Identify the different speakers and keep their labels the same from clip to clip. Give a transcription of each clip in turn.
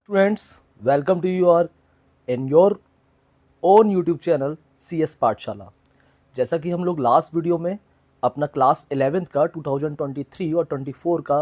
Speaker 1: Students, welcome to you और in your own YouTube channel CS पाठशाला। जैसा कि हम लोग लास्ट वीडियो में अपना क्लास 11th का 2023 और 24 का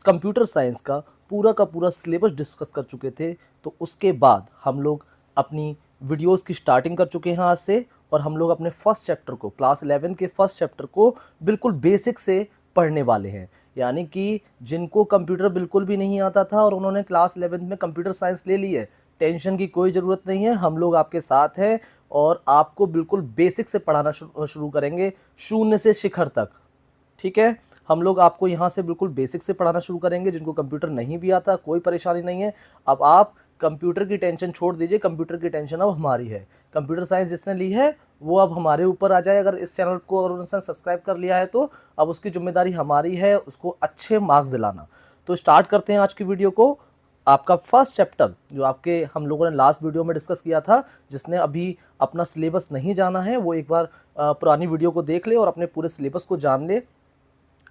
Speaker 1: कंप्यूटर साइंस का पूरा सिलेबस डिस्कस कर चुके थे। तो उसके बाद हम लोग अपनी वीडियोस की स्टार्टिंग कर चुके हैं आज से, और हम लोग अपने फर्स्ट चैप्टर को, क्लास 11 के फर्स्ट चैप्टर को बिल्कुल बेसिक से पढ़ने वाले हैं। यानी कि जिनको कंप्यूटर बिल्कुल भी नहीं आता था और उन्होंने क्लास 11th में कंप्यूटर साइंस ले ली है, टेंशन की कोई ज़रूरत नहीं है। हम लोग आपके साथ हैं और आपको बिल्कुल बेसिक से पढ़ाना शुरू करेंगे, शून्य से शिखर तक। ठीक है, हम लोग आपको यहाँ से बिल्कुल बेसिक से पढ़ाना शुरू करेंगे। जिनको कंप्यूटर नहीं भी आता कोई परेशानी नहीं है। अब आप कंप्यूटर की टेंशन छोड़ दीजिए, कंप्यूटर की टेंशन अब हमारी है। कंप्यूटर साइंस जिसने ली है वो अब हमारे ऊपर आ जाए। अगर इस चैनल को अगर उसने सब्सक्राइब कर लिया है तो अब उसकी जिम्मेदारी हमारी है उसको अच्छे मार्क्स दिलाना। तो स्टार्ट करते हैं आज की वीडियो को। आपका फर्स्ट चैप्टर जो आपके हम लोगों ने लास्ट वीडियो में डिस्कस किया था, जिसने अभी अपना सिलेबस नहीं जाना है वो एक बार पुरानी वीडियो को देख ले और अपने पूरे सिलेबस को जान ले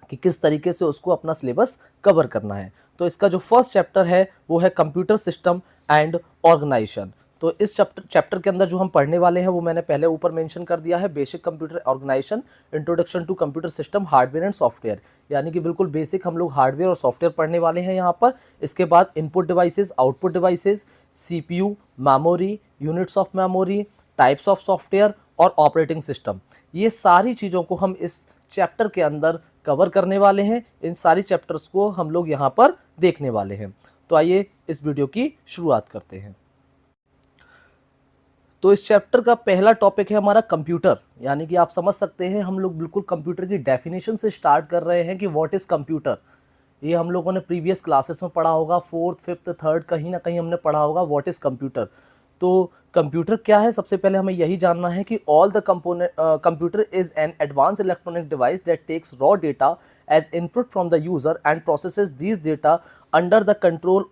Speaker 1: कि किस तरीके से उसको अपना सिलेबस कवर करना है। तो इसका जो फर्स्ट चैप्टर है वो है कंप्यूटर सिस्टम एंड ऑर्गेनाइजेशन। तो इस चैप्टर के अंदर जो हम पढ़ने वाले हैं वो मैंने पहले ऊपर मेंशन कर दिया है, basic computer organization, introduction to computer system, hardware and software. यानी कि बिल्कुल बेसिक हम लोग हार्डवेयर और सॉफ्टवेयर पढ़ने वाले हैं यहाँ पर। इसके बाद input devices, output devices, CPU, memory, units of memory, types of software और ऑपरेटिंग सिस्टम, ये सारी चीज़ों को हम इस चैप्टर के अंदर कवर करने वाले हैं। इन सारी चैप्टर्स को हम लोग यहाँ पर देखने वाले हैं। तो आइए इस वीडियो की शुरुआत करते हैं। तो इस चैप्टर का पहला टॉपिक है हमारा कंप्यूटर। यानी कि आप समझ सकते हैं हम लोग बिल्कुल कंप्यूटर की डेफिनेशन से स्टार्ट कर रहे हैं कि व्हाट इज़ कंप्यूटर। ये हम लोगों ने प्रीवियस क्लासेस में पढ़ा होगा, फोर्थ फिफ्थ थर्ड कहीं ना कहीं हमने पढ़ा होगा व्हाट इज़ कंप्यूटर। तो कंप्यूटर क्या है, सबसे पहले हमें यही जानना है कि all the component computer is an advance electronic device that takes raw data as input from the user and processes these data under the control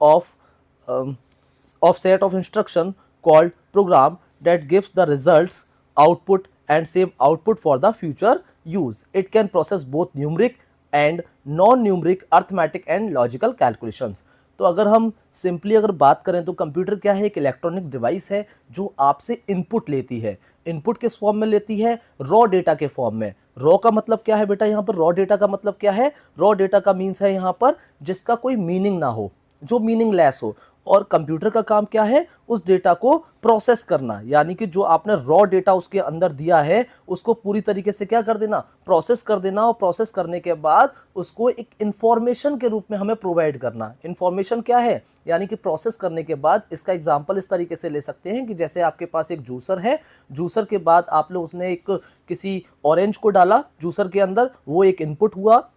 Speaker 1: of set of instruction called program that gives the results output and save output for the future use. It can process both numeric and non-numeric arithmetic and logical calculations. तो अगर हम simply अगर बात करें तो computer क्या है, एक इलेक्ट्रॉनिक डिवाइस है जो आपसे इनपुट लेती है। इनपुट किस फॉर्म में लेती है? रॉ डेटा के फॉर्म में। रॉ का मतलब क्या है बेटा, यहाँ पर रॉ डेटा का मतलब क्या है? रॉ डेटा का मीन्स है यहाँ पर जिसका कोई मीनिंग ना हो, जो मीनिंगलेस हो। और कंप्यूटर का काम क्या है? उस डेटा को प्रोसेस करना। यानी कि जो आपने रॉ डेटा उसके अंदर दिया है उसको पूरी तरीके से क्या कर देना, प्रोसेस कर देना। और प्रोसेस करने के बाद उसको एक इंफॉर्मेशन के रूप में हमें प्रोवाइड करना। इंफॉर्मेशन क्या है? यानी कि प्रोसेस करने के बाद, इसका एग्जांपल इस तरीके से ले सकते हैं कि जैसे आपके पास एक जूसर है, जूसर के बाद आप लोग उसने एक किसी ऑरेंज को डाला जूसर के अंदर, वो एक इनपुट हुआ,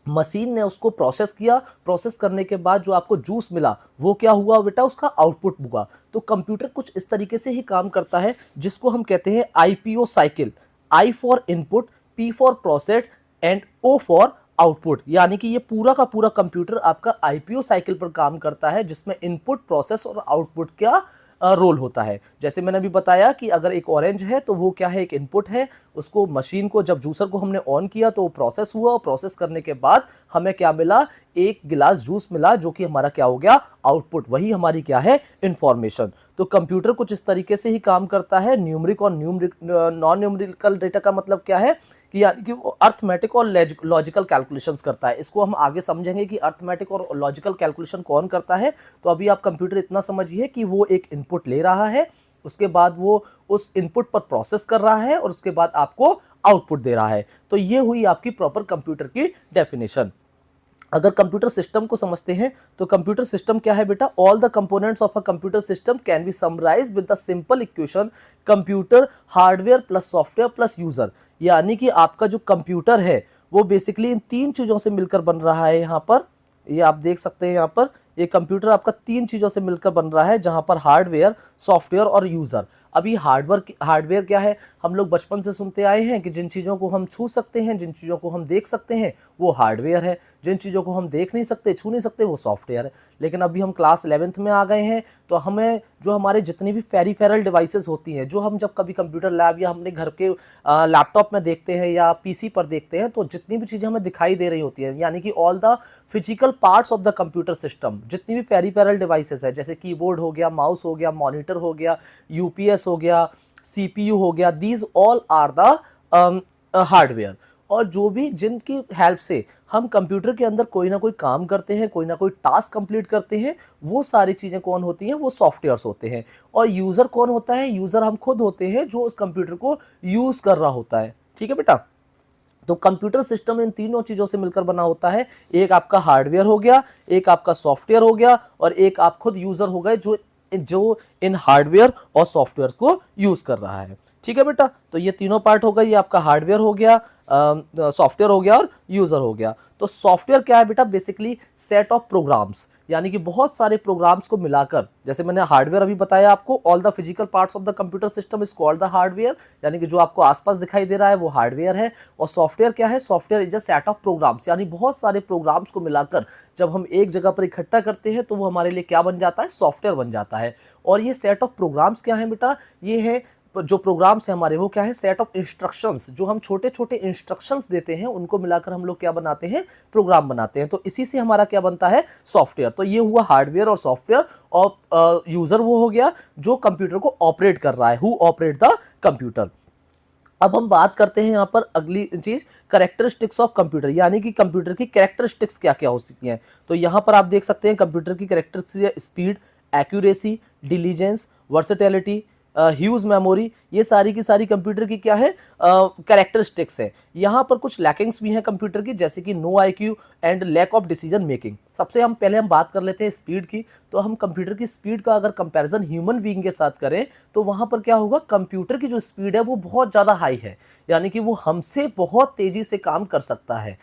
Speaker 1: मशीन ने उसको प्रोसेस किया, प्रोसेस करने के बाद जो आपको जूस मिला वो क्या हुआ बेटा, उसका आउटपुट हुआ। तो कंप्यूटर कुछ इस तरीके से ही काम करता है जिसको हम कहते हैं IPO cycle. I for input, P for process and O for output. यानी कि ये पूरा का पूरा कंप्यूटर आपका आईपीओ साइकिल पर काम करता है, जिसमें इनपुट, प्रोसेस और आउटपुट का रोल होता है। जैसे मैंने अभी बताया कि अगर एक ऑरेंज है तो वो क्या है, एक इनपुट है। उसको मशीन को, जब जूसर को हमने ऑन किया तो वो प्रोसेस हुआ, और प्रोसेस करने के बाद हमें क्या मिला, एक गिलास जूस मिला, जो कि हमारा क्या हो गया, आउटपुट। वही हमारी क्या है, इंफॉर्मेशन। तो कंप्यूटर कुछ इस तरीके से ही काम करता है। न्यूमरिक और नॉन न्यूमरिकल डेटा का मतलब क्या है कि यानी कि वो अर्थमेटिक और लॉजिकल कैलकुलेशंस करता है। इसको हम आगे समझेंगे कि अर्थमेटिक और लॉजिकल कैलकुलेशन कौन करता है। तो अभी आप कंप्यूटर इतना समझिए कि वो एक इनपुट ले रहा है, उसके बाद वो उस इनपुट पर प्रोसेस कर रहा है और उसके बाद आपको आउटपुट दे रहा है। तो ये हुई आपकी प्रॉपर कंप्यूटर की डेफिनेशन। अगर कंप्यूटर सिस्टम को समझते हैं तो कंप्यूटर सिस्टम क्या है बेटा, all the components of a computer system can be summarised with the simple equation computer hardware plus software plus user. यानी कि आपका जो कंप्यूटर है वो बेसिकली इन तीन चीजों से मिलकर बन रहा है। यहाँ पर ये आप देख सकते हैं, यहाँ पर ये कंप्यूटर आपका तीन चीजों से मिलकर बन रहा है, जहां पर हार्डवेयर, सॉफ्टवेयर और यूजर। अभी हार्डवेयर क्या है, हम लोग बचपन से सुनते आए हैं कि जिन चीज़ों को हम छू सकते हैं, जिन चीज़ों को हम देख सकते हैं, वो हार्डवेयर है। जिन चीज़ों को हम देख नहीं सकते, छू नहीं सकते, वो सॉफ्टवेयर है। लेकिन अभी हम क्लास 11th में आ गए हैं, तो हमें जो हमारे जितनी भी पेरिफेरल डिवाइसेस होती हैं, जो हम जब कभी कंप्यूटर लैब या हमने घर के लैपटॉप में देखते हैं या पीसी पर देखते हैं, तो जितनी भी चीज़ें हमें दिखाई दे रही होती हैं, यानी कि all the physical parts of the computer system, जितनी भी पेरिफेरल डिवाइसेस है, जैसे कीबोर्ड हो गया, माउस हो गया, मॉनिटर हो गया, यूपीएस हो गया, सीपीयू हो गया, these all are the hardware. और जो भी जिनकी हेल्प से हम कंप्यूटर के अंदर कोई ना कोई काम करते हैं, कोई ना कोई टास्क कंप्लीट करते हैं, वो सारी चीज़ें कौन होती हैं? वो सॉफ्टवेयर्स होते हैं। और यूज़र कौन होता है? यूज़र हम खुद होते हैं जो उस कंप्यूटर को यूज़ कर रहा होता है। ठीक है बेटा? तो कंप्यूटर सिस्टम इन तीनों चीज़ों से मिलकर बना होता है। एक आपका हार्डवेयर हो गया, एक आपका सॉफ्टवेयर हो गया, और एक आप खुद यूज़र हो गए जो जो इन हार्डवेयर और सॉफ्टवेयर को यूज़ कर रहा है। ठीक है बेटा? तो ये तीनों पार्ट हो गए, ये आपका हार्डवेयर हो गया, सॉफ्टवेयर हो गया और यूज़र हो गया। तो सॉफ्टवेयर क्या है बेटा? बेसिकली सेट ऑफ प्रोग्राम्स, यानी कि बहुत सारे प्रोग्राम्स को मिलाकर, जैसे मैंने हार्डवेयर अभी बताया आपको, all the physical parts of the computer system is called the hardware, यानी कि जो आपको आसपास दिखाई दे रहा है वो हार्डवेयर है। और सॉफ्टवेयर क्या है? Software is a set of programs, यानी बहुत सारे प्रोग्राम्स को मिलाकर जब हम एक जगह पर इकट्ठा करते हैं तो वो हमारे लिए क्या बन जाता है? सॉफ्टवेयर बन जाता है। और ये सेट ऑफ प्रोग्राम्स क्या है बेटा? ये है जो प्रोग्राम्स है हमारे, वो क्या है? सेट ऑफ इंस्ट्रक्शंस, जो हम छोटे छोटे इंस्ट्रक्शंस देते हैं उनको मिलाकर हम लोग क्या बनाते हैं? प्रोग्राम बनाते हैं। तो इसी से हमारा क्या बनता है? सॉफ्टवेयर। तो ये हुआ हार्डवेयर और सॉफ्टवेयर। और यूजर वो हो गया जो कंप्यूटर को ऑपरेट कर रहा है, हु ऑपरेट द कंप्यूटर। अब हम बात करते हैं यहाँ पर अगली चीज, कैरेक्टरिस्टिक्स ऑफ कंप्यूटर, यानी कि कंप्यूटर की कैरेक्टरिस्टिक्स क्या क्या हो सकती हैं। तो यहाँ पर आप देख सकते हैं कंप्यूटर की characteristics: speed, accuracy, diligence, versatility, huge memory. ये सारी की सारी कंप्यूटर की क्या है? कैरेक्टरिस्टिक्स है। यहाँ पर कुछ लैकिंग्स भी हैं कंप्यूटर की, जैसे कि no IQ and lack of decision making. सबसे हम पहले बात कर लेते हैं स्पीड की। तो हम कंप्यूटर की स्पीड का अगर कंपैरिजन ह्यूमन बीइंग के साथ करें तो वहाँ पर क्या होगा? कंप्यूटर की जो स्पीड है वो बहुत ज़्यादा हाई है, यानी कि वो हमसे बहुत तेज़ी से काम कर सकता है।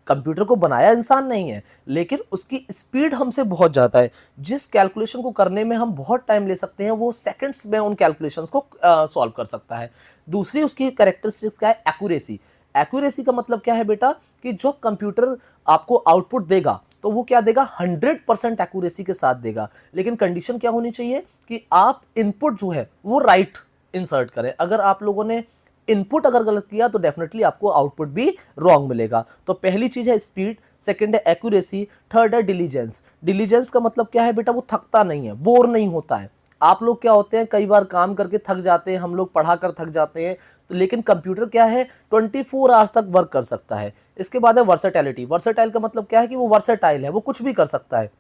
Speaker 1: कंप्यूटर को बनाया इंसान नहीं है, लेकिन उसकी स्पीड हमसे बहुत ज़्यादा है। जिस कैलकुलेशन को करने में हम बहुत टाइम ले सकते हैं, वो सेकंड्स में उन कैलकुलेशंस को सॉल्व कर सकता है। दूसरी उसकी कैरेक्टरिस्टिक्स क्या है? एक्यूरेसी। एक्यूरेसी का मतलब क्या है बेटा? कि जो कंप्यूटर आपको आउटपुट देगा तो वो क्या देगा? 100% एक्यूरेसी के साथ देगा। लेकिन कंडीशन क्या होनी चाहिए? कि आप इनपुट जो है वो राइट इंसर्ट करें। अगर आप लोगों ने इनपुट अगर गलत किया तो डेफिनेटली आपको आउटपुट भी रॉन्ग मिलेगा। तो पहली चीज है स्पीड, सेकंड है एक्यूरेसी, थर्ड है डिलीजेंस। डिलीजेंस का मतलब क्या है बेटा? वो थकता नहीं है, बोर नहीं होता है। आप लोग क्या होते हैं, कई बार काम करके थक जाते हैं, हम लोग पढ़ा कर थक जाते हैं, तो लेकिन कंप्यूटर क्या है? 24 आवर्स तक वर्क कर सकता है। इसके बाद है वर्सेटैलिटी। वर्सेटाइल का मतलब क्या है? कि वो वर्सेटाइल है, वो कुछ भी कर सकता है।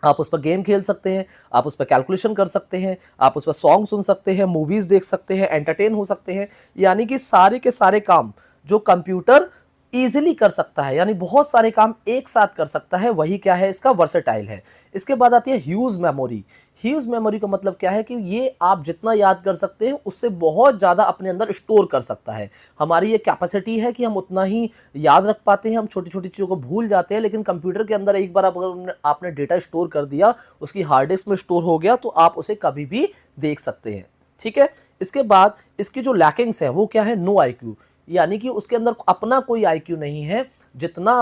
Speaker 1: आप उस पर गेम खेल सकते हैं, आप उस पर कैलकुलेशन कर सकते हैं, आप उस पर सॉन्ग सुन सकते हैं, मूवीज़ देख सकते हैं, एंटरटेन हो सकते हैं। यानी कि सारे के सारे काम जो कंप्यूटर ईजिली कर सकता है, यानी बहुत सारे काम एक साथ कर सकता है, वही क्या है? इसका वर्सेटाइल है। इसके बाद आती है ह्यूज मेमोरी। ह्यूज मेमोरी का मतलब क्या है? कि ये आप जितना याद कर सकते हैं उससे बहुत ज़्यादा अपने अंदर स्टोर कर सकता है। हमारी ये कैपेसिटी है कि हम उतना ही याद रख पाते हैं, हम छोटी छोटी चीज़ों को भूल जाते हैं। लेकिन कंप्यूटर के अंदर एक बार अगर आपने डेटा स्टोर कर दिया, उसकी हार्ड डिस्क में स्टोर हो गया, तो आप उसे कभी भी देख सकते हैं। ठीक है? इसके बाद इसकी जो लैकिंग्स है वो क्या है? नो आईक्यू, यानी कि उसके अंदर अपना कोई आईक्यू नहीं है। जितना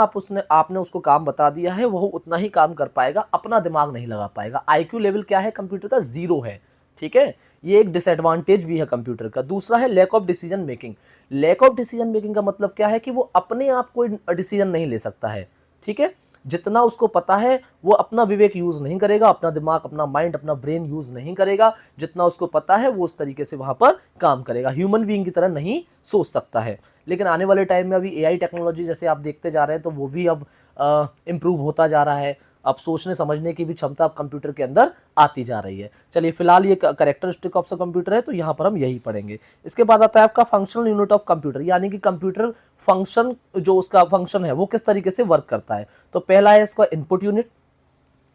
Speaker 1: आपने उसको काम बता दिया है वो उतना ही काम कर पाएगा, अपना दिमाग नहीं लगा पाएगा। आईक्यू लेवल क्या है कंप्यूटर का? 0 है। ठीक है? ये एक डिसएडवांटेज भी है कंप्यूटर का। दूसरा है lack of decision making. Lack of decision making का मतलब क्या है? कि वो अपने आप कोई डिसीजन नहीं ले सकता है। ठीक है? जितना उसको पता है वो अपना विवेक यूज नहीं करेगा, अपना दिमाग, अपना माइंड, अपना ब्रेन यूज नहीं करेगा। जितना उसको पता है वो उस तरीके से वहां पर काम करेगा, ह्यूमन बीइंग की तरह नहीं सोच सकता है। लेकिन आने वाले टाइम में अभी एआई टेक्नोलॉजी जैसे आप देखते जा रहे हैं, तो वो भी अब इम्प्रूव होता जा रहा है। अब सोचने समझने की भी क्षमता अब कंप्यूटर के अंदर आती जा रही है। चलिए, फिलहाल ये कैरेक्टरिस्टिक ऑफ कंप्यूटर है, तो यहाँ पर हम यही पढ़ेंगे। इसके बाद आता है आपका फंक्शनल यूनिट ऑफ कंप्यूटर, यानी कि कंप्यूटर फंक्शन, जो उसका फंक्शन है वो किस तरीके से वर्क करता है। तो पहला है इसका इनपुट यूनिट,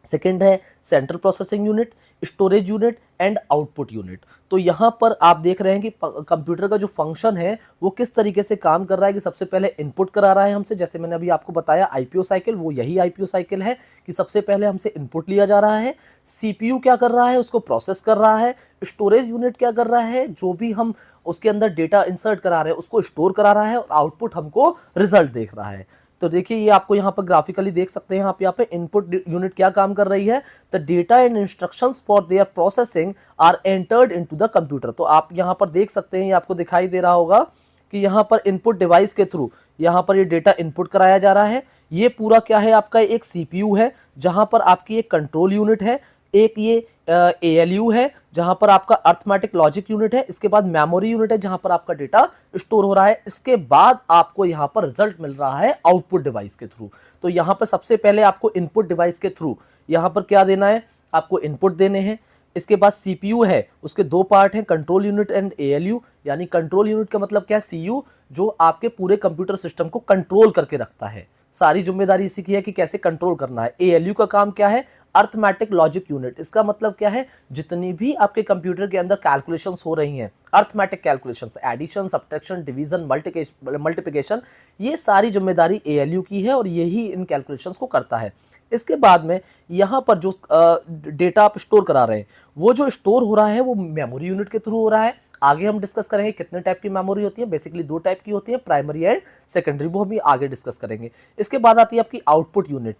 Speaker 1: सेकेंड है central processing unit, storage unit and output unit. तो यहाँ पर आप देख रहे हैं कि कंप्यूटर का जो फंक्शन है वो किस तरीके से काम कर रहा है। कि सबसे पहले इनपुट करा रहा है हमसे, जैसे मैंने अभी आपको बताया आईपीओ साइकिल, वो यही आईपीओ साइकिल है कि सबसे पहले हमसे इनपुट लिया जा रहा है, सीपीयू क्या कर रहा है? उसको प्रोसेस कर रहा है। स्टोरेज यूनिट क्या कर रहा है? जो भी हम उसके अंदर डेटा इंसर्ट करा रहे हैं उसको स्टोर करा रहा है, और आउटपुट हमको रिजल्ट देख रहा है। तो देखिए ये आपको यहाँ पर ग्राफिकली देख सकते हैं आप यहाँ पे इनपुट यूनिट क्या काम कर रही है, the data and instructions for their processing are entered into the computer. तो आप यहाँ पर देख सकते हैं, ये आपको दिखाई दे रहा होगा कि यहाँ पर इनपुट डिवाइस के थ्रू यहाँ पर ये डेटा इनपुट कराया जा रहा है। ये पूरा क्या है, आपका एक सीपीयू है जहां पर आपकी एक कंट्रोल यूनिट है, एक ये एएलयू है जहां पर आपका अर्थमेटिक लॉजिक यूनिट है, इसके बाद मेमोरी यूनिट है जहां पर आपका डेटा स्टोर हो रहा है, इसके बाद आपको यहां पर रिजल्ट मिल रहा है आउटपुट डिवाइस के थ्रू। तो यहां पर सबसे पहले आपको इनपुट डिवाइस के थ्रू यहां पर क्या देना है, आपको इनपुट देने हैं। इसके बाद सीपीयू है, उसके दो पार्ट हैं, कंट्रोल यूनिट एंड एएलयू। यानी कंट्रोल यूनिट का मतलब क्या है, सीयू जो आपके पूरे कंप्यूटर सिस्टम को कंट्रोल करके रखता है, सारी जिम्मेदारी इसी की है कि कैसे कंट्रोल करना है। एएलयू का काम क्या है, अर्थमेटिक लॉजिक यूनिट। इसका मतलब क्या है, जितनी भी आपके कंप्यूटर के अंदर कैलकुलेशंस हो रही हैं, arithmetic calculations, addition, subtraction, division, multiplication, ये सारी जिम्मेदारी एएलयू की है और यही इन कैलकुलेशंस को करता है। इसके बाद में यहाँ पर जो डेटा आप स्टोर करा रहे हैं, वो जो स्टोर हो रहा है वो मेमोरी यूनिट के थ्रू हो रहा है। आगे हम डिस्कस करेंगे कितने टाइप की मेमोरी होती है, बेसिकली दो टाइप की होती है, प्राइमरी एंड सेकेंडरी, वो हम आगे डिस्कस करेंगे। इसके बाद आती है आपकी आउटपुट यूनिट।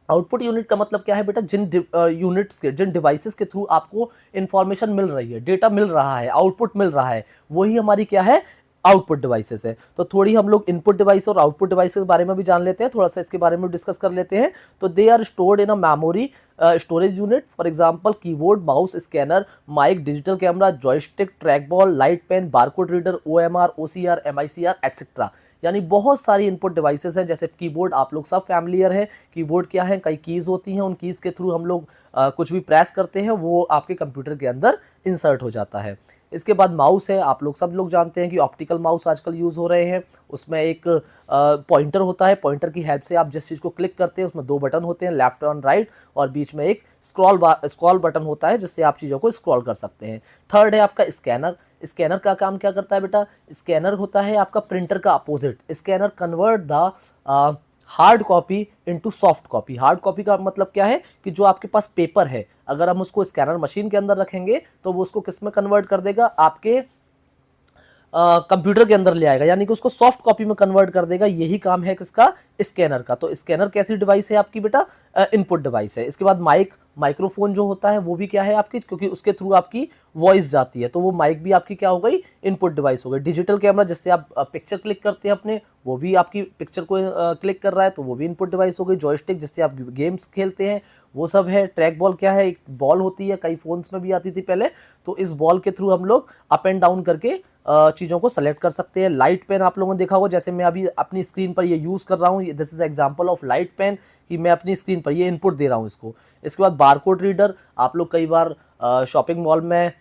Speaker 1: आउटपुट यूनिट का मतलब क्या है बेटा, जिन यूनिट्स के, जिन डिवाइसेस के थ्रू आपको इंफॉर्मेशन मिल रही है, डेटा मिल रहा है, आउटपुट मिल रहा है, वही हमारी क्या है, आउटपुट डिवाइसेस है। तो थोड़ी हम लोग इनपुट डिवाइस और आउटपुट डिवाइसेस के बारे में भी जान लेते हैं, थोड़ा सा इसके बारे में डिस्कस कर लेते हैं। तो they are stored in a memory storage unit, for example keyboard, mouse, scanner, mic, digital camera, joystick, track ball, light pen, barcode reader, OMR, OCR, MICR etcetera. यानी बहुत सारी इनपुट डिवाइसेस हैं। जैसे कीबोर्ड आप लोग सब फैमिलियर है, keyboard क्या है, कई कीज़ होती हैं, उन कीज़ के थ्रू हम लोग कुछ भी प्रेस करते हैं वो आपके कंप्यूटर के अंदर इंसर्ट हो जाता है। इसके बाद माउस है, आप लोग सब लोग जानते हैं कि ऑप्टिकल माउस आजकल यूज़ हो रहे हैं। उसमें एक पॉइंटर होता है, पॉइंटर की हेल्प से आप जिस चीज़ को क्लिक करते हैं उसमें दो बटन होते हैं, लेफ्ट और राइट, और बीच में एक स्क्रॉल बटन होता है जिससे आप चीज़ों को स्क्रॉल कर सकते हैं। थर्ड है आपका स्कैनर। स्कैनर का काम क्या करता है बेटा, स्कैनर होता है आपका प्रिंटर का opposite. Scanner convert the hard copy into soft copy. Hard copy का मतलब क्या है कि जो आपके पास पेपर है, अगर हम उसको स्कैनर मशीन के अंदर रखेंगे तो वो उसको किस में कन्वर्ट कर देगा, आपके कंप्यूटर के अंदर ले आएगा, यानी कि उसको सॉफ्ट कॉपी में कन्वर्ट कर देगा। यही काम है किसका, स्कैनर का। तो स्कैनर कैसी डिवाइस है आपकी बेटा, इनपुट डिवाइस है। इसके बाद माइक्रोफोन जो होता है वो भी क्या है आपकी, क्योंकि उसके थ्रू आपकी वॉइस जाती है, तो वो माइक भी आपकी क्या हो गई, इनपुट डिवाइस हो गई। डिजिटल कैमरा जिससे आप पिक्चर क्लिक करते हैं अपने, वो भी आपकी पिक्चर को क्लिक कर रहा है, तो वो भी इनपुट डिवाइस हो गई। जॉयस्टिक जिससे आप गेम्स खेलते हैं वो सब है। ट्रैक बॉल क्या है, एक बॉल होती है, कई फोन्स में भी आती थी पहले, तो इस बॉल के थ्रू हम लोग अप एंड डाउन करके चीज़ों को सेलेक्ट कर सकते हैं। लाइट पेन आप लोगों ने देखा होगा, जैसे मैं अभी अपनी स्क्रीन पर ये यूज़ कर रहा हूँ, this is example of light pen, कि मैं अपनी स्क्रीन पर ये इनपुट दे रहा हूँ इसको। इसके बाद बारकोड रीडर, आप लोग कई बार शॉपिंग मॉल में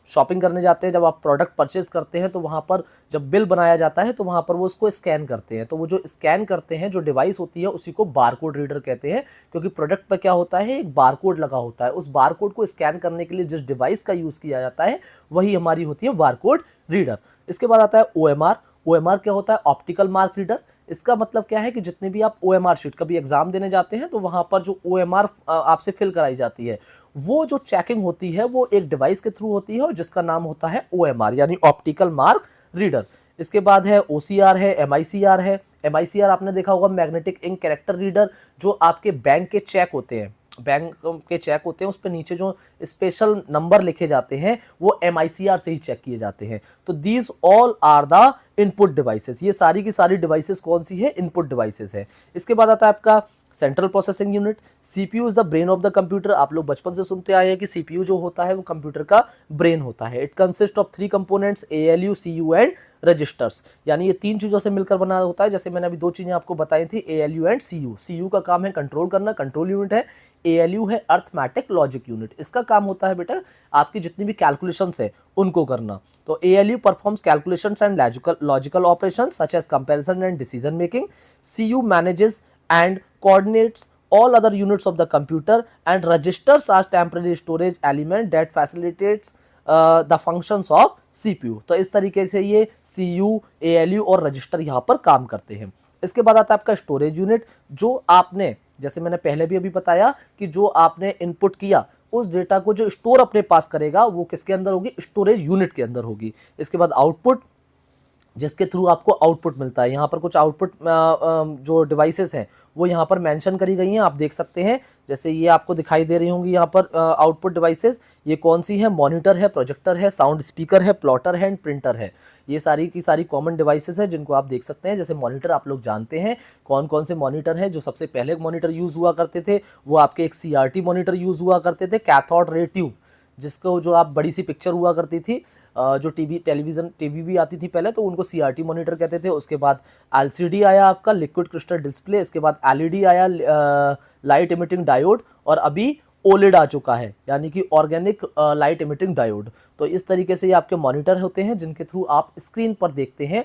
Speaker 1: शॉपिंग करने जाते हैं, जब आप प्रोडक्ट परचेज करते हैं तो वहाँ पर जब बिल बनाया जाता है तो वहाँ पर वो उसको स्कैन करते हैं, तो वो जो स्कैन करते हैं जो डिवाइस होती है उसी को बारकोड रीडर कहते हैं, क्योंकि प्रोडक्ट पर क्या होता है, एक बारकोड लगा होता है। उस बारकोड को स्कैन करने के लिए जिस डिवाइस का यूज़ किया जाता है वही हमारी होती है बारकोड रीडर। इसके बाद आता है ओएमआर। ओएमआर क्या होता है, ऑप्टिकल मार्क रीडर। इसका मतलब क्या है कि जितने भी आप ओएमआर शीट कभी एग्जाम देने जाते हैं तो वहाँ पर जो ओएमआर आपसे फिल कराई जाती है, वो जो चेकिंग होती है वो एक डिवाइस के थ्रू होती है और जिसका नाम होता है ओएमआर, यानी ऑप्टिकल मार्क रीडर। इसके बाद है ओसीआर है, एमआईसीआर है। एमआईसीआर आपने देखा होगा, मैग्नेटिक इंक कैरेक्टर रीडर, जो आपके बैंक के चेक होते हैं, बैंक के चेक होते हैं उस पर नीचे जो स्पेशल नंबर लिखे जाते हैं वो एमआईसीआर से ही चेक किए जाते हैं। तो these all are the input devices. ये सारी की सारी डिवाइसेस कौन सी है, इनपुट डिवाइसेस है। इसके बाद आता है आपका central processing unit. CPU is the brain of the computer. आप लोग बचपन से सुनते आए हैं कि सीपीयू जो होता है वो कंप्यूटर का ब्रेन होता है। It consist of 3 components, ALU, CU and registers. यानी ये 3 चीजों से मिलकर बना होता है। जैसे मैंने अभी 2 चीजें आपको बताई थी, एएलयू एंड सीयू। सीयू का काम है कंट्रोल करना, कंट्रोल यूनिट है। एएलयू है अर्थमेटिक लॉजिक यूनिट, इसका काम होता है बेटा आपकी जितनी भी कैलकुलेशंस है उनको करना। तो ALU performs calculations and logical operations such as comparison and decision making. CU manages and coordinates all other units of the computer, and registers are temporary storage element that facilitates the functions of CPU। तो इस तरीके से ये CU, ALU और register यहाँ पर काम करते हैं। इसके बाद आता है आपका स्टोरेज यूनिट, जो आपने, जैसे मैंने पहले भी अभी बताया कि जो आपने इनपुट किया उस डेटा को जो स्टोर अपने पास करेगा वो किसके अंदर होगी, स्टोरेज यूनिट के अंदर होगी। इसके बाद आउटपुट। जिसके थ्रू आपको आउटपुट मिलता है। यहाँ पर कुछ आउटपुट जो डिवाइसेस हैं वो यहाँ पर मेंशन करी गई हैं, आप देख सकते हैं। जैसे ये आपको दिखाई दे रही होंगी यहाँ पर आउटपुट डिवाइसेस, ये कौन सी है? मॉनिटर है, प्रोजेक्टर है, साउंड स्पीकर है, प्लॉटर है एंड प्रिंटर है। ये सारी की सारी कॉमन डिवाइसेस है जिनको आप देख सकते हैं। जैसे मॉनिटर आप लोग जानते हैं कौन कौन से मॉनिटर हैं। जो सबसे पहले मॉनिटर यूज़ हुआ करते थे वो आपके एक CRT मॉनिटर यूज़ हुआ करते थे, कैथोड रे ट्यूब, जिसको जो आप बड़ी सी पिक्चर हुआ करती थी, जो टीवी भी आती थी पहले, तो उनको CRT मॉनिटर कहते थे। उसके बाद LCD आया आपका, लिक्विड क्रिस्टल डिस्प्ले। इसके बाद LED आया, लाइट इमिटिंग डायोड। और अभी OLED आ चुका है, यानी कि ऑर्गेनिक लाइट इमिटिंग डायोड। तो इस तरीके से ये आपके मॉनिटर होते हैं जिनके थ्रू आप स्क्रीन पर देखते हैं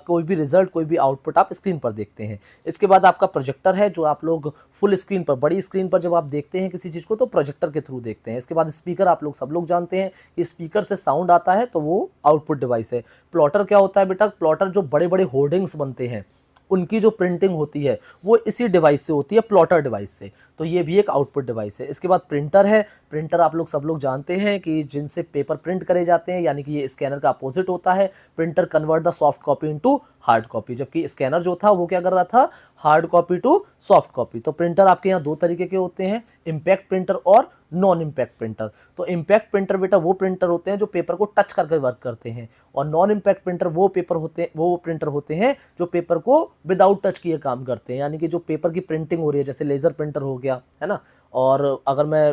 Speaker 1: कोई भी रिजल्ट, कोई भी आउटपुट आप स्क्रीन पर देखते हैं। इसके बाद आपका प्रोजेक्टर है, जो आप लोग फुल स्क्रीन पर, बड़ी स्क्रीन पर जब आप देखते हैं किसी चीज़ को तो प्रोजेक्टर के थ्रू देखते हैं। इसके बाद स्पीकर, आप लोग सब लोग जानते हैं कि स्पीकर से साउंड आता है तो वो आउटपुट डिवाइस है। प्लॉटर क्या होता है बेटा? प्लॉटर जो बड़े बड़े होर्डिंग्स बनते हैं उनकी जो प्रिंटिंग होती है वो इसी डिवाइस से होती है, प्लॉटर डिवाइस से। तो ये भी एक आउटपुट डिवाइस है। इसके बाद प्रिंटर है। प्रिंटर आप लोग सब लोग जानते हैं कि जिनसे पेपर प्रिंट करे जाते हैं, यानी कि ये स्कैनर का अपोजिट होता है। Printer convert the soft copy into hard copy, जबकि स्कैनर जो था वो क्या कर रहा था? Hard copy to soft copy. तो प्रिंटर आपके यहाँ दो तरीके के होते हैं, इम्पैक्ट प्रिंटर और नॉन इम्पैक्ट प्रिंटर। तो इम्पैक्ट प्रिंटर बेटा वो प्रिंटर होते हैं जो पेपर को टच करके वर्क करते हैं, और नॉन इम्पैक्ट प्रिंटर वो प्रिंटर होते हैं जो पेपर को विदाउट टच किए काम करते हैं, यानी कि जो पेपर की प्रिंटिंग हो रही है, जैसे लेज़र प्रिंटर हो गया, है ना। और अगर मैं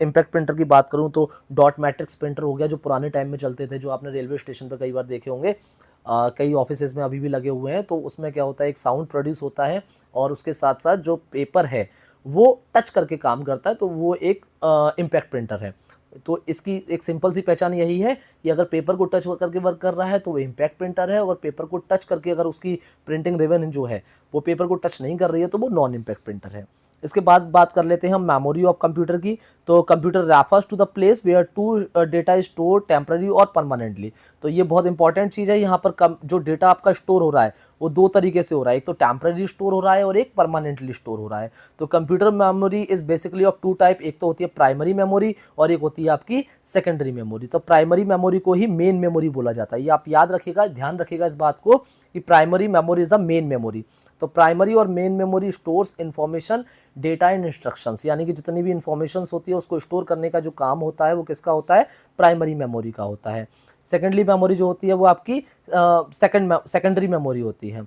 Speaker 1: इम्पैक्ट प्रिंटर की बात करूं तो डॉट मैट्रिक्स प्रिंटर हो गया, जो पुराने टाइम में चलते थे, जो आपने रेलवे स्टेशन पर कई बार देखे होंगे, कई ऑफिसेज में अभी भी लगे हुए हैं। तो उसमें क्या होता है, एक साउंड प्रोड्यूस होता है और उसके साथ साथ जो पेपर है वो टच करके काम करता है, तो वो एक इम्पैक्ट प्रिंटर है। तो इसकी एक सिंपल सी पहचान यही है कि अगर पेपर को टच करके वर्क कर रहा है तो वो इम्पैक्ट प्रिंटर है, और पेपर को टच करके अगर उसकी प्रिंटिंग रिबन जो है वो पेपर को टच नहीं कर रही है तो वो नॉन इम्पैक्ट प्रिंटर है। इसके बाद बात कर लेते हैं हम मेमोरी ऑफ कंप्यूटर की। तो computer refers to the place where to data is store temporary और परमानेंटली। तो ये बहुत इंपॉर्टेंट चीज़ है। यहाँ पर जो डेटा आपका स्टोर हो रहा है वो दो तरीके से हो रहा है, एक तो टेम्पररी स्टोर हो रहा है और एक परमानेंटली स्टोर हो रहा है। तो computer memory is basically of two type, एक तो होती है प्राइमरी मेमोरी और एक होती है आपकी सेकेंडरी मेमोरी। तो प्राइमरी मेमोरी को ही मेन मेमोरी बोला जाता है। ये आप याद रखिएगा, ध्यान रखिएगा इस बात को कि primary memory is the main memory. तो प्राइमरी और main memory stores information, data and instructions, यानी कि जितनी भी इंफॉर्मेशंस होती है उसको स्टोर करने का जो काम होता है वो किसका होता है? प्राइमरी मेमोरी का होता है। सेकेंडरी मेमोरी जो होती है वो आपकी सेकेंडरी मेमोरी होती है।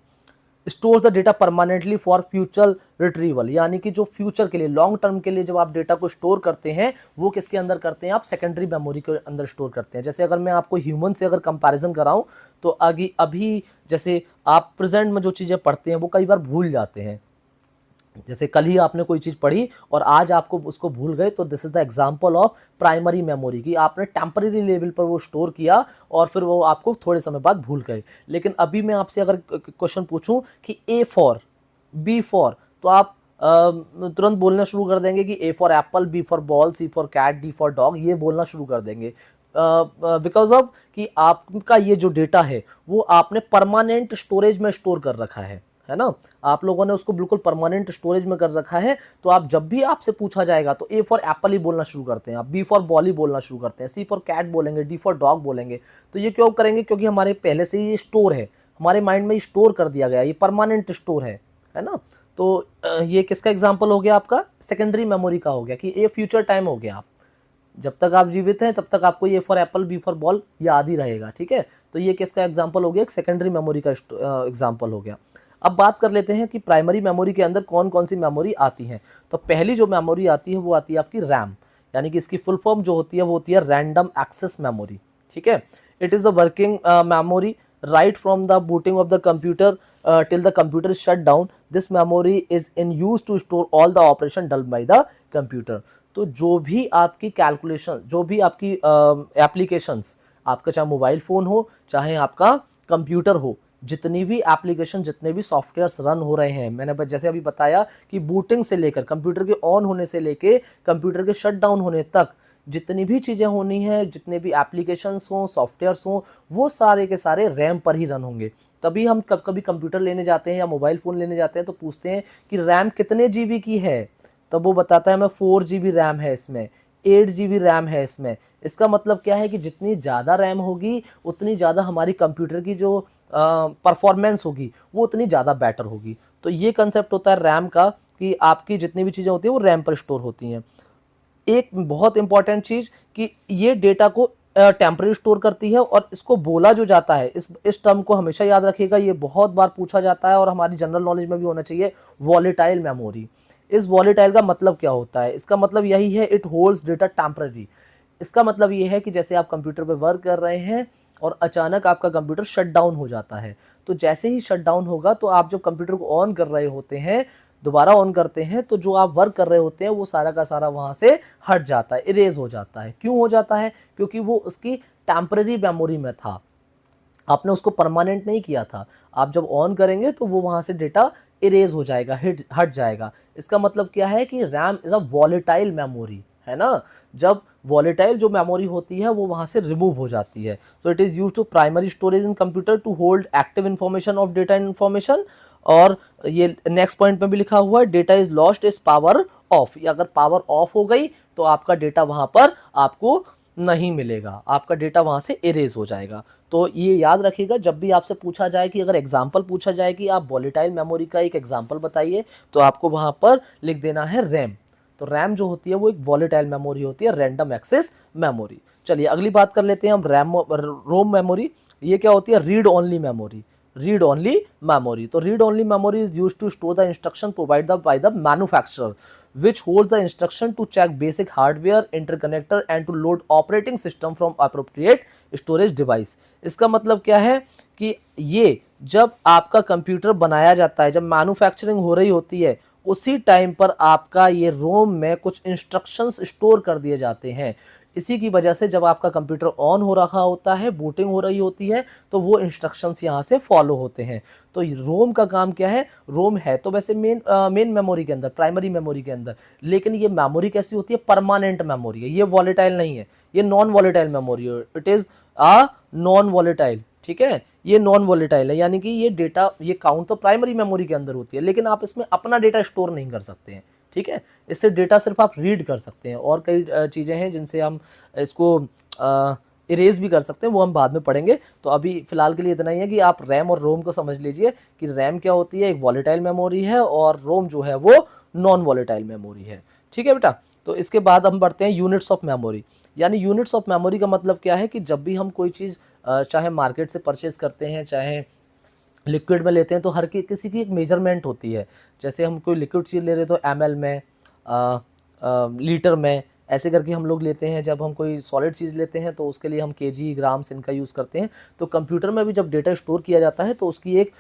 Speaker 1: Stores the data permanently for future retrieval, यानी कि जो फ्यूचर के लिए, लॉन्ग टर्म के लिए जब आप डेटा को स्टोर करते हैं वो किसके अंदर करते हैं? आप सेकेंडरी मेमोरी के अंदर स्टोर करते हैं। जैसे अगर मैं आपको ह्यूमन से अगर कंपैरिजन कराऊं तो अभी जैसे आप प्रेजेंट में जो चीज़ें पढ़ते हैं वो कई बार भूल जाते हैं। जैसे कल ही आपने कोई चीज़ पढ़ी और आज आपको उसको भूल गए, तो this is the example of primary memory, कि आपने टेम्पररी लेवल पर वो स्टोर किया और फिर वो आपको थोड़े समय बाद भूल गए। लेकिन अभी मैं आपसे अगर क्वेश्चन पूछूं कि A फॉर, B फॉर, तो आप तुरंत बोलना शुरू कर देंगे कि A for apple, B for ball, C for cat, D for dog, ये बोलना शुरू कर देंगे। बिकॉज ऑफ कि आपका ये जो डेटा है वो आपने परमानेंट स्टोरेज में स्टोर कर रखा है ना। आप लोगों ने उसको बिल्कुल परमानेंट स्टोरेज में कर रखा है। तो आप जब भी आपसे पूछा जाएगा तो A फॉर एप्पल ही बोलना शुरू करते हैं आप, B फॉर बॉल ही बोलना शुरू करते हैं, C फॉर कैट बोलेंगे, D फॉर डॉग बोलेंगे। तो ये क्यों करेंगे? क्योंकि हमारे पहले से ये स्टोर है, हमारे माइंड में स्टोर कर दिया गया, ये परमानेंट स्टोर है ना। तो ये किसका एग्जाम्पल हो गया? आपका सेकेंडरी मेमोरी का हो गया कि ये फ्यूचर टाइम हो गया। आप जब तक आप जीवित हैं तब तक आपको ये for apple, B for ball याद ही रहेगा, ठीक है। तो ये किसका एग्जाम्पल हो गया? एक सेकेंडरी मेमोरी का एग्जाम्पल हो गया। अब बात कर लेते हैं कि प्राइमरी मेमोरी के अंदर कौन कौन सी मेमोरी आती हैं। तो पहली जो मेमोरी आती है वो आती है आपकी रैम, यानी कि इसकी फुल फॉर्म जो होती है वो होती है रैंडम एक्सेस मेमोरी, ठीक है। It is the working memory write from the booting of the computer till the computer is shut down. This memory is in use to store all the operation done by the computer. तो जो भी आपकी calculation, जो भी आपकी applications, आपका चाहे mobile phone हो चाहे आपका कंप्यूटर हो, जितनी भी एप्लीकेशन, जितने भी सॉफ्टवेयर्स रन हो रहे हैं, मैंने जैसे अभी बताया कि बूटिंग से लेकर, कंप्यूटर के ऑन होने से लेकर कंप्यूटर के शट डाउन होने तक जितनी भी चीज़ें होनी हैं, जितने भी एप्लीकेशंस हों, सॉफ्टवेयर्स हों, वो सारे के सारे रैम पर ही रन होंगे। तभी हम कभी कंप्यूटर लेने जाते हैं या मोबाइल फ़ोन लेने जाते हैं तो पूछते हैं कि रैम कितने GB की है, तब वो बताता है मैं 4 GB रैम है इसमें, 8 GB रैम है इसमें। इसका मतलब क्या है कि जितनी ज़्यादा रैम होगी उतनी ज़्यादा हमारी कंप्यूटर की जो परफॉर्मेंस होगी वो उतनी ज़्यादा बेटर होगी। तो ये कंसेप्ट होता है रैम का कि आपकी जितनी भी चीज़ें होती हैं वो रैम पर स्टोर होती हैं। एक बहुत इंपॉर्टेंट चीज़ कि ये डेटा को टेम्परेरी स्टोर करती है, और इसको बोला जो जाता है, इस टर्म को हमेशा याद रखिएगा, ये बहुत बार पूछा जाता है और हमारी जनरल नॉलेज में भी होना चाहिए, वॉलेटाइल मेमोरी। इस वॉलेटाइल का मतलब क्या होता है? इसका मतलब यही है, इट होल्ड्स डेटा टेम्परेरी। इसका मतलब ये है कि जैसे आप कंप्यूटर पे वर्क कर रहे हैं और अचानक आपका कंप्यूटर शट डाउन हो जाता है, तो जैसे ही शट डाउन होगा तो आप जब कंप्यूटर को ऑन कर रहे होते हैं, दोबारा ऑन करते हैं, तो जो आप वर्क कर रहे होते हैं वो सारा का सारा वहाँ से हट जाता है, इरेज हो जाता है। क्यों हो जाता है? क्योंकि वो उसकी टेम्परेरी मेमोरी में था, आपने उसको परमानेंट नहीं किया था। आप जब ऑन करेंगे तो वो वहाँ से डेटा इरेज हो जाएगा, हट जाएगा। इसका मतलब क्या है कि RAM is a volatile memory, है ना। जब वॉलेटाइल जो मेमोरी होती है वो वहाँ से रिमूव हो जाती है। So it is use to primary storage in computer to hold active information of data information. और ये नेक्स्ट पॉइंट में भी लिखा हुआ है, data is lost is power off. ये अगर पावर ऑफ हो गई तो आपका डेटा वहाँ पर आपको नहीं मिलेगा, आपका डेटा वहाँ से इरेज हो जाएगा। तो ये याद रखिएगा, जब भी आपसे पूछा जाए कि अगर एग्जाम्पल पूछा जाए कि आप वॉलेटाइल मेमोरी का एक एग्जाम्पल बताइए, तो आपको वहाँ पर लिख देना है रैम। तो रैम जो होती है वो एक वॉलेटाइल मेमोरी होती है, रैंडम एक्सेस मेमोरी। चलिए अगली बात कर लेते हैं हम, रोम मेमोरी। ये क्या होती है? Read only memory. Read only memory, तो read only memory is used to store the instruction provide by the manufacturer which holds the instruction to check basic hardware interconnector and to load operating system from appropriate storage device। इसका मतलब क्या है कि ये जब आपका computer बनाया जाता है, जब मैन्युफैक्चरिंग हो रही होती है, उसी टाइम पर आपका ये रोम में कुछ इंस्ट्रक्शंस स्टोर कर दिए जाते हैं। इसी की वजह से जब आपका कंप्यूटर ऑन हो रखा होता है, बूटिंग हो रही होती है, तो वो इंस्ट्रक्शंस यहाँ से फॉलो होते हैं। तो रोम का काम क्या है? रोम है तो वैसे मेन मेमोरी के अंदर, प्राइमरी मेमोरी के अंदर, लेकिन ये मेमोरी कैसी होती है? परमानेंट मेमोरी है, ये वॉलेटाइल नहीं है, ये नॉन वॉलेटाइल मेमोरी है। It is a non volatile, ठीक है, ये नॉन वॉलेटाइल है, यानी कि ये डेटा, ये काउंट तो प्राइमरी मेमोरी के अंदर होती है, लेकिन आप इसमें अपना डेटा स्टोर नहीं कर सकते हैं, ठीक है। इससे डेटा सिर्फ आप रीड कर सकते हैं, और कई चीज़ें हैं जिनसे हम इसको इरेज भी कर सकते हैं, वो हम बाद में पढ़ेंगे। तो अभी फिलहाल के लिए इतना ही है कि आप रैम और रोम को समझ लीजिए कि रैम क्या होती है, एक वॉलेटाइल मेमोरी है, और रोम जो है वो नॉन वॉलेटाइल मेमोरी है, ठीक है बेटा। तो इसके बाद हम बढ़ते हैं यूनिट्स ऑफ मेमोरी। यानी यूनिट्स ऑफ मेमोरी का मतलब क्या है कि जब भी हम कोई चीज़ चाहे मार्केट से परचेज करते हैं, चाहे लिक्विड में लेते हैं, तो हर किसी की एक मेजरमेंट होती है। जैसे हम कोई लिक्विड चीज़ ले रहे तो ml में, लीटर में, ऐसे करके हम लोग लेते हैं। जब हम कोई सॉलिड चीज़ लेते हैं तो उसके लिए हम kg, ग्राम्स इनका यूज़ करते हैं। तो कंप्यूटर में भी जब डेटा स्टोर किया जाता है तो उसकी एक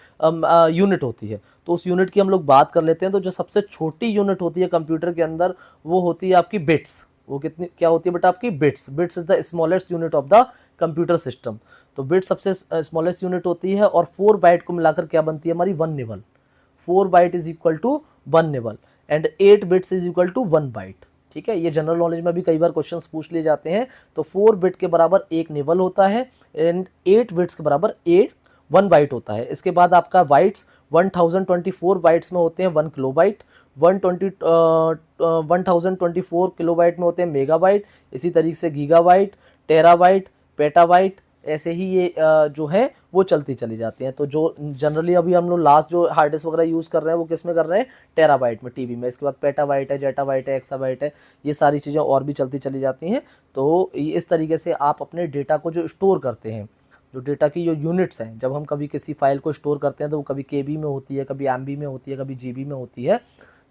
Speaker 1: यूनिट होती है। तो उस यूनिट की हम लोग बात कर लेते हैं। तो जो सबसे छोटी यूनिट होती है कंप्यूटर के अंदर, वो होती है आपकी बिट्स। वो कितनी क्या होती है बेटा? आपकी bits. Bits is the smallest unit of the computer system. तो बिट सबसे स्मॉलेस्ट यूनिट होती है, और 4 बाइट को मिलाकर क्या बनती है हमारी? 1 nibble. 4 byte is equal to 1 nibble, and 8 bits is equal to 1 byte, ठीक है। ये जनरल नॉलेज में भी कई बार क्वेश्चंस पूछ लिए जाते हैं। तो 4 बिट के बराबर 1 निबल होता है, एंड 8 बिट्स के बराबर 1 बाइट होता है। इसके बाद आपका बाइट्स 1024 बाइट्स में होते हैं 1 किलोबाइट, 1024 किलोबाइट में होते हैं मेगाबाइट, इसी तरीके से गीगाबाइट, टेराबाइट, पेटाबाइट, ऐसे ही ये जो है वो चलती चली जाती हैं। तो जो जनरली अभी हम लोग लास्ट जो हार्ड डिस्क वगैरह यूज़ कर रहे हैं वो किस में कर रहे हैं? टेराबाइट में, टीबी में। इसके बाद पेटाबाइट है, जेटाबाइट है, एक्साबाइट है, ये सारी चीज़ें और भी चलती चली जाती हैं। तो इस तरीके से आप अपने डेटा को जो स्टोर करते हैं, जो डेटा की जो यूनिट्स हैं, जब हम कभी किसी फाइल को स्टोर करते हैं तो वो कभी केबी में होती है, कभी एमबी में होती है, कभी जीबी में होती है।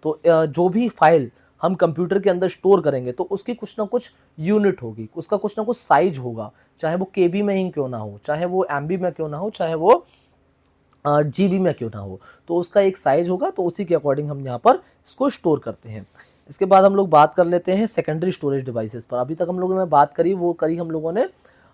Speaker 1: तो जो भी फाइल हम कंप्यूटर के अंदर स्टोर करेंगे तो उसकी कुछ ना कुछ यूनिट होगी, उसका कुछ ना कुछ साइज होगा, चाहे वो केबी में ही क्यों ना हो, चाहे वो एमबी में क्यों ना हो, चाहे वो जीबी में क्यों ना हो, तो उसका एक साइज होगा। तो उसी के अकॉर्डिंग हम यहाँ पर इसको स्टोर करते हैं। इसके बाद हम लोग बात कर लेते हैं सेकेंडरी स्टोरेज डिवाइसेस पर। अभी तक हम लोगों ने बात करी, वो करी हम लोगों ने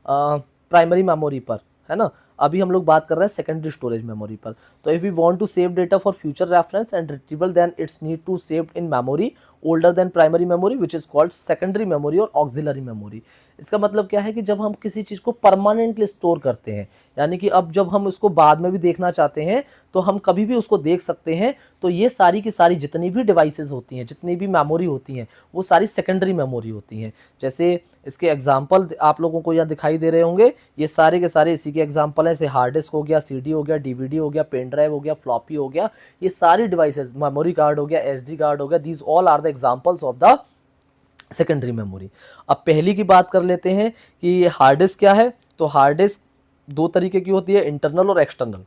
Speaker 1: प्राइमरी मेमोरी पर, है ना। अभी हम लोग बात कर रहे हैं सेकेंडरी स्टोरेज मेमोरी पर। तो if we want to save data for future reference and retrieval, then it's need to save in memory older than primary memory which is called secondary memory और ऑक्सिलरी मेमोरी। इसका मतलब क्या है कि जब हम किसी चीज़ को परमानेंटली स्टोर करते हैं, यानी कि अब जब हम उसको बाद में भी देखना चाहते हैं तो हम कभी भी उसको देख सकते हैं। तो ये सारी की सारी जितनी भी डिवाइसेस होती हैं, जितनी भी मेमोरी होती हैं, वो सारी सेकेंडरी मेमोरी होती हैं। जैसे इसके एग्जाम्पल आप लोगों को यहाँ दिखाई दे रहे होंगे, ये सारे के सारे इसी के एग्जाम्पल हैं। जैसे हार्ड डिस्क हो गया, सीडी हो गया, डीवीडी हो गया, पेन ड्राइव हो गया, फ्लॉपी हो गया, ये सारी डिवाइसेस, मेमोरी कार्ड हो गया, एसडी कार्ड हो गया, these all are the examples of the secondary memory. अब पहली की बात कर लेते हैं कि हार्ड डिस्क क्या है। तो हार्ड डिस्क दो तरीके की होती है, इंटरनल और एक्सटर्नल।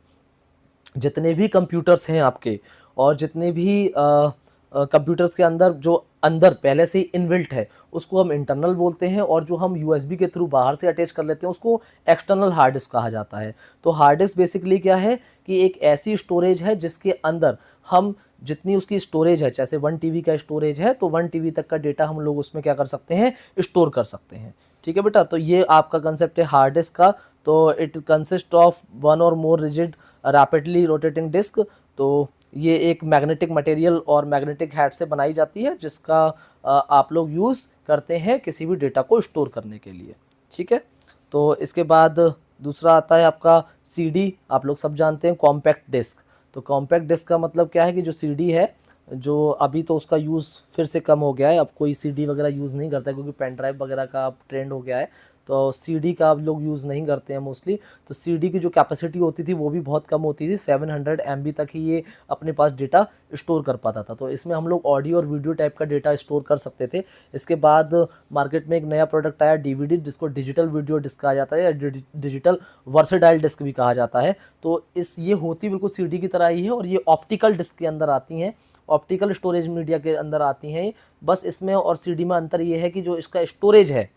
Speaker 1: जितने भी कंप्यूटर्स हैं आपके और जितने भी कंप्यूटर्स के अंदर जो अंदर पहले से ही इनबिल्ट है उसको हम इंटरनल बोलते हैं, और जो हम यूएसबी के थ्रू बाहर से अटैच कर लेते हैं उसको एक्सटर्नल हार्ड डिस्क कहा जाता है। तो हार्ड डिस्क बेसिकली क्या है कि एक ऐसी स्टोरेज है जिसके अंदर हम जितनी उसकी स्टोरेज है, जैसे 1 टीबी का स्टोरेज है तो 1 टीबी तक का डेटा हम लोग उसमें क्या कर सकते हैं, स्टोर कर सकते हैं। ठीक है बेटा, तो ये आपका कंसेप्ट है हार्ड डिस्क का। तो इट कंसिस्ट ऑफ वन और मोर रिजिड रैपिडली रोटेटिंग डिस्क। तो ये एक मैग्नेटिक मटेरियल और मैग्नेटिक हेड से बनाई जाती है जिसका आप लोग यूज़ करते हैं किसी भी डेटा को स्टोर करने के लिए। ठीक है, तो इसके बाद दूसरा आता है आपका सीडी। आप लोग सब जानते हैं कॉम्पैक्ट डिस्क। तो कॉम्पैक्ट डिस्क का मतलब क्या है कि जो सीडी है, जो अभी तो उसका यूज़ फिर से कम हो गया है, अब कोई सीडी वगैरह यूज़ नहीं करता है क्योंकि पेन ड्राइव वगैरह का अब ट्रेंड हो गया है, तो सीडी का अब लोग यूज़ नहीं करते हैं मोस्टली। तो सीडी की जो कैपेसिटी होती थी वो भी बहुत कम होती थी, 700 MB तक ही ये अपने पास डेटा स्टोर कर पाता था। तो इसमें हम लोग ऑडियो और वीडियो टाइप का डेटा स्टोर कर सकते थे। इसके बाद मार्केट में एक नया प्रोडक्ट आया डीवीडी, जिसको डिजिटल वीडियो डिस्क कहा जाता है या डिजिटल वर्सेटाइल डिस्क भी कहा जाता है। तो ये होती बिल्कुल सीडी की तरह ही है, और ये ऑप्टिकल डिस्क के अंदर आती हैं, ऑप्टिकल स्टोरेज मीडिया के अंदर आती हैं। बस इसमें और सीडी में अंतर ये है कि जो इसका स्टोरेज है,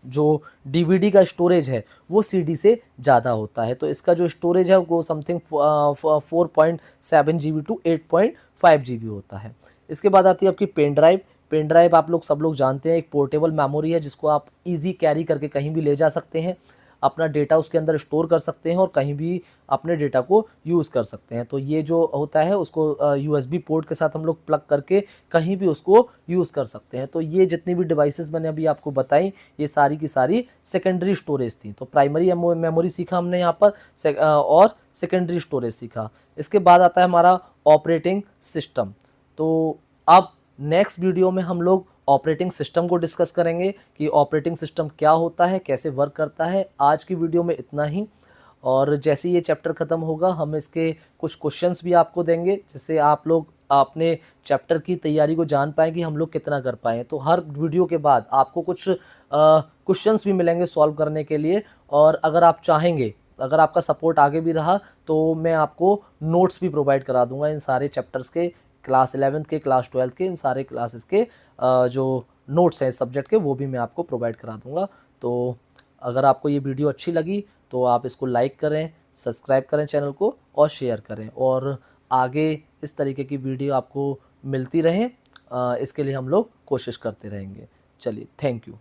Speaker 1: जो डीवीडी का स्टोरेज है वो सीडी से ज़्यादा होता है। तो इसका जो स्टोरेज है वो समथिंग 4.7 GB टू 8.5 GB होता है। इसके बाद आती है आपकी पेन ड्राइव। पेन ड्राइव आप लोग सब लोग जानते हैं, एक पोर्टेबल मेमोरी है जिसको आप इजी कैरी करके कहीं भी ले जा सकते हैं, अपना डेटा उसके अंदर स्टोर कर सकते हैं और कहीं भी अपने डेटा को यूज़ कर सकते हैं। तो ये जो होता है उसको यूएसबी पोर्ट के साथ हम लोग प्लग करके कहीं भी उसको यूज़ कर सकते हैं। तो ये जितनी भी डिवाइसेस मैंने अभी आपको बताई ये सारी की सारी सेकेंडरी स्टोरेज थी। तो प्राइमरी मेमोरी सीखा हमने यहाँ पर और सेकेंडरी स्टोरेज सीखा। इसके बाद आता है हमारा ऑपरेटिंग सिस्टम। तो अब नेक्स्ट वीडियो में हम लोग ऑपरेटिंग सिस्टम को डिस्कस करेंगे कि ऑपरेटिंग सिस्टम क्या होता है, कैसे वर्क करता है। आज की वीडियो में इतना ही, और जैसे ही ये चैप्टर ख़त्म होगा हम इसके कुछ क्वेश्चंस भी आपको देंगे जिससे आप लोग अपने चैप्टर की तैयारी को जान पाएँ कि हम लोग कितना कर पाएँ। तो हर वीडियो के बाद आपको कुछ क्वेश्चंस भी मिलेंगे सॉल्व करने के लिए, और अगर आप चाहेंगे, अगर आपका सपोर्ट आगे भी रहा तो मैं आपको नोट्स भी प्रोवाइड करा दूंगा इन सारे चैप्टर्स के, क्लास 11th के, क्लास 12th के, इन सारे क्लासेस के जो नोट्स हैं सब्जेक्ट के वो भी मैं आपको प्रोवाइड करा दूंगा। तो अगर आपको ये वीडियो अच्छी लगी तो आप इसको लाइक करें, सब्सक्राइब करें चैनल को और शेयर करें, और आगे इस तरीके की वीडियो आपको मिलती रहें, इसके लिए हम लोग कोशिश करते रहेंगे। चलिए, थैंक यू।